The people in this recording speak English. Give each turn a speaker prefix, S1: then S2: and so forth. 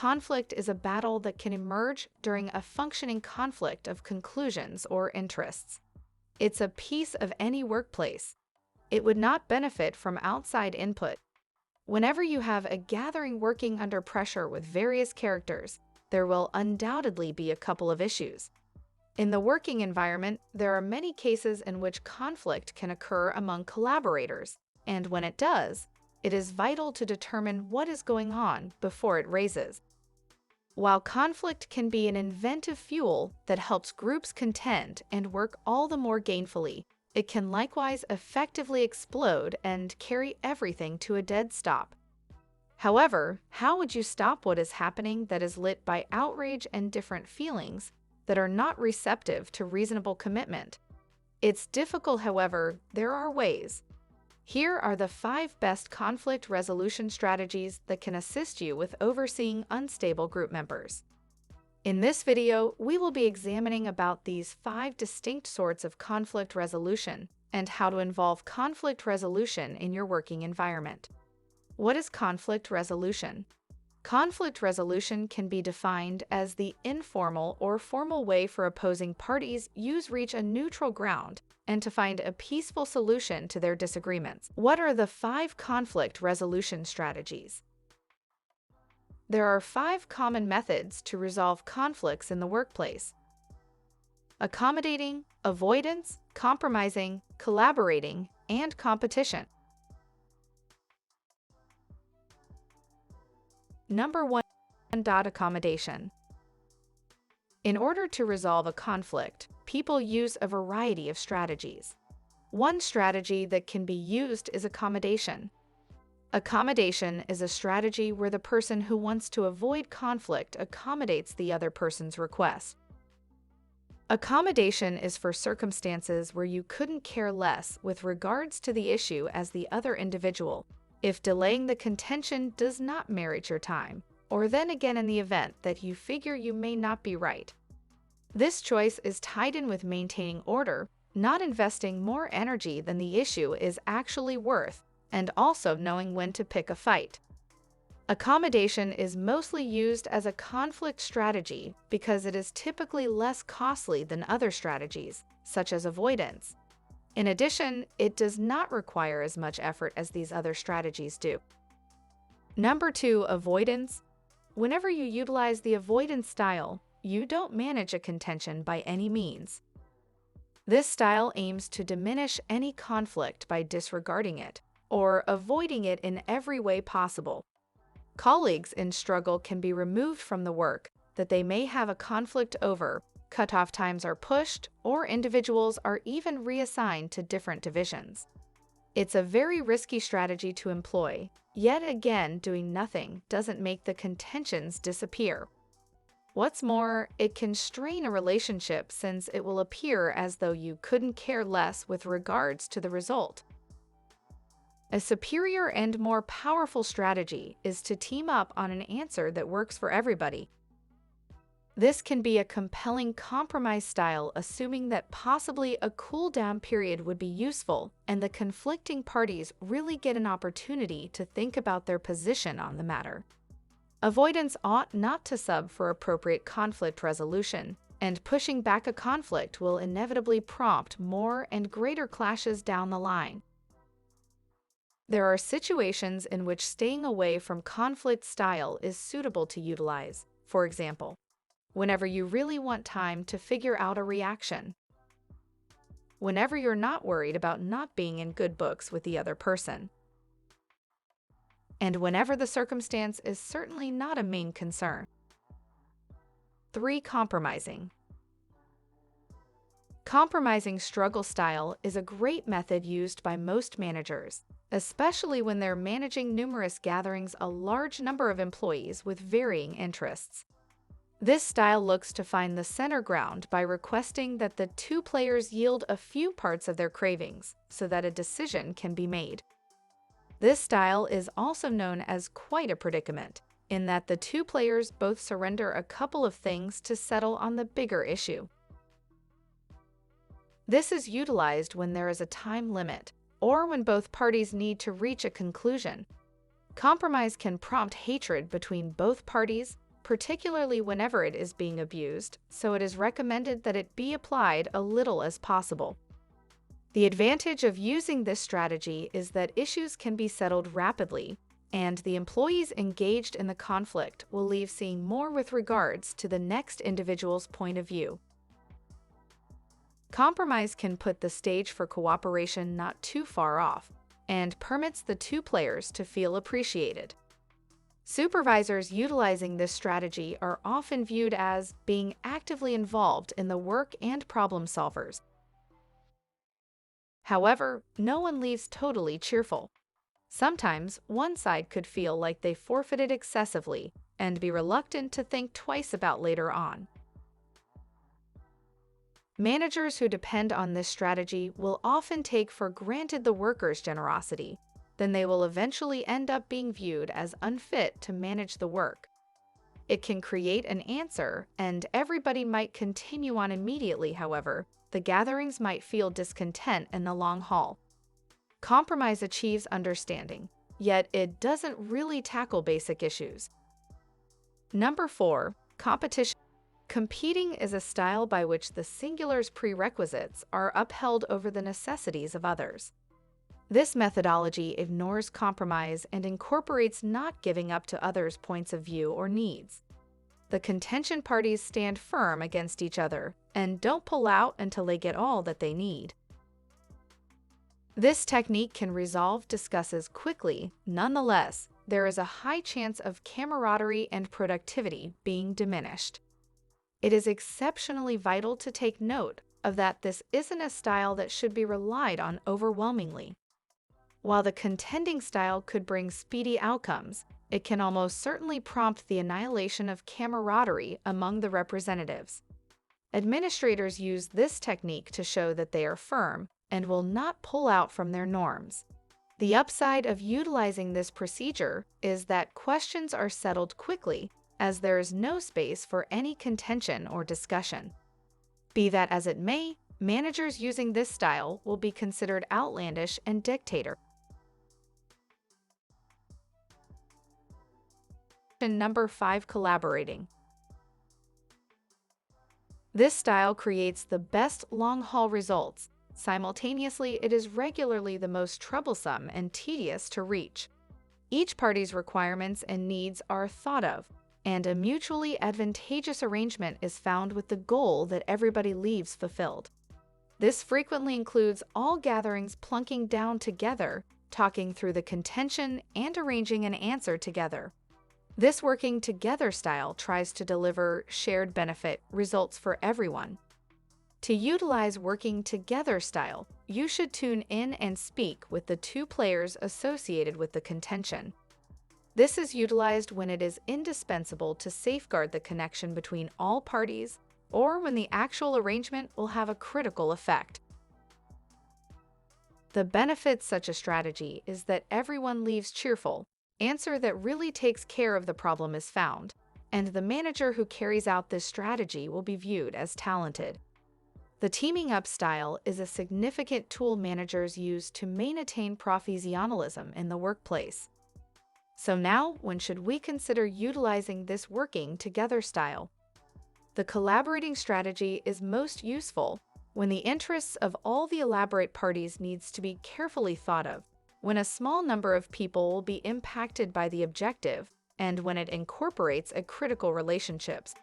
S1: conflict is a battle that can emerge during a functioning conflict of conclusions or interests. It's a piece of any workplace. It would not benefit from outside input. Whenever you have a gathering working under pressure with various characters, there will undoubtedly be a couple of issues. In the working environment, there are many cases in which conflict can occur among collaborators, and when it does, it is vital to determine what is going on before it raises. While conflict can be an inventive fuel that helps groups contend and work all the more gainfully, it can likewise effectively explode and carry everything to a dead stop. However, how would you stop what is happening that is lit by outrage and different feelings that are not receptive to reasonable commitment? It's difficult, however, there are ways. Here are the 5 best conflict resolution strategies that can assist you with overseeing unstable group members. In this video, we will be examining about these 5 distinct sorts of conflict resolution and how to involve conflict resolution in your working environment. What is conflict resolution? Conflict resolution can be defined as the informal or formal way for opposing parties reach a neutral ground and to find a peaceful solution to their disagreements. What are the 5 conflict resolution strategies? There are 5 common methods to resolve conflicts in the workplace: accommodating, avoidance, compromising, collaborating, and competition. Number 1. Accommodation. In order to resolve a conflict, people use a variety of strategies. One strategy that can be used is accommodation. Accommodation is a strategy where the person who wants to avoid conflict accommodates the other person's request. Accommodation is for circumstances where you couldn't care less with regards to the issue as the other individual, if delaying the contention does not merit your time, or then again in the event that you figure you may not be right. This choice is tied in with maintaining order, not investing more energy than the issue is actually worth, and also knowing when to pick a fight. Accommodation is mostly used as a conflict strategy because it is typically less costly than other strategies, such as avoidance. In addition, it does not require as much effort as these other strategies do. Number 2. Avoidance. Whenever you utilize the avoidance style, you don't manage a contention by any means. This style aims to diminish any conflict by disregarding it, or avoiding it in every way possible. Colleagues in struggle can be removed from the work that they may have a conflict over, cutoff times are pushed, or individuals are even reassigned to different divisions. It's a very risky strategy to employ, yet again, doing nothing doesn't make the contentions disappear. What's more, it can strain a relationship since it will appear as though you couldn't care less with regards to the result. A superior and more powerful strategy is to team up on an answer that works for everybody. This can be a compelling compromise style, assuming that possibly a cool-down period would be useful and the conflicting parties really get an opportunity to think about their position on the matter. Avoidance ought not to sub for appropriate conflict resolution, and pushing back a conflict will inevitably prompt more and greater clashes down the line. There are situations in which staying away from conflict style is suitable to utilize. For example, whenever you really want time to figure out a reaction. Whenever you're not worried about not being in good books with the other person. And whenever the circumstance is certainly not a main concern. 3. Compromising. Compromising struggle style is a great method used by most managers, especially when they're managing numerous gatherings, a large number of employees with varying interests. This style looks to find the center ground by requesting that the 2 players yield a few parts of their cravings so that a decision can be made. This style is also known as quite a predicament, in that the 2 players both surrender a couple of things to settle on the bigger issue. This is utilized when there is a time limit, or when both parties need to reach a conclusion. Compromise can prompt hatred between both parties, particularly whenever it is being abused, so it is recommended that it be applied a little as possible. The advantage of using this strategy is that issues can be settled rapidly, and the employees engaged in the conflict will leave seeing more with regards to the next individual's point of view. Compromise can put the stage for cooperation not too far off, and permits the two players to feel appreciated. Supervisors utilizing this strategy are often viewed as being actively involved in the work and problem solvers. However, no one leaves totally cheerful. Sometimes one side could feel like they forfeited excessively and be reluctant to think twice about later on. Managers who depend on this strategy will often take for granted the workers' generosity. Then they will eventually end up being viewed as unfit to manage the work. It can create an answer, and everybody might continue on immediately. However, the gatherings might feel discontent in the long haul. Compromise achieves understanding, yet it doesn't really tackle basic issues. Number 4, competition. Competing is a style by which the singular's prerequisites are upheld over the necessities of others. This methodology ignores compromise and incorporates not giving up to others' points of view or needs. The contention parties stand firm against each other and don't pull out until they get all that they need. This technique can resolve discussions quickly. Nonetheless, there is a high chance of camaraderie and productivity being diminished. It is exceptionally vital to take note of that this isn't a style that should be relied on overwhelmingly. While the contending style could bring speedy outcomes, it can almost certainly prompt the annihilation of camaraderie among the representatives. Administrators use this technique to show that they are firm and will not pull out from their norms. The upside of utilizing this procedure is that questions are settled quickly, as there is no space for any contention or discussion. Be that as it may, managers using this style will be considered outlandish and dictator. Number 5, collaborating. This style creates the best long-haul results. Simultaneously, it is regularly the most troublesome and tedious to reach. Each party's requirements and needs are thought of, and a mutually advantageous arrangement is found with the goal that everybody leaves fulfilled. This frequently includes all gatherings plunking down together, talking through the contention, and arranging an answer together. This working together style tries to deliver shared benefit results for everyone. To utilize working together style, you should tune in and speak with the two players associated with the contention. This is utilized when it is indispensable to safeguard the connection between all parties, or when the actual arrangement will have a critical effect. The benefit such a strategy is that everyone leaves cheerful. Answer that really takes care of the problem is found, and the manager who carries out this strategy will be viewed as talented. The teaming up style is a significant tool managers use to maintain professionalism in the workplace. So now, when should we consider utilizing this working together style? The collaborating strategy is most useful when the interests of all the elaborate parties needs to be carefully thought of, when a small number of people will be impacted by the objective, and when it incorporates a critical relationships.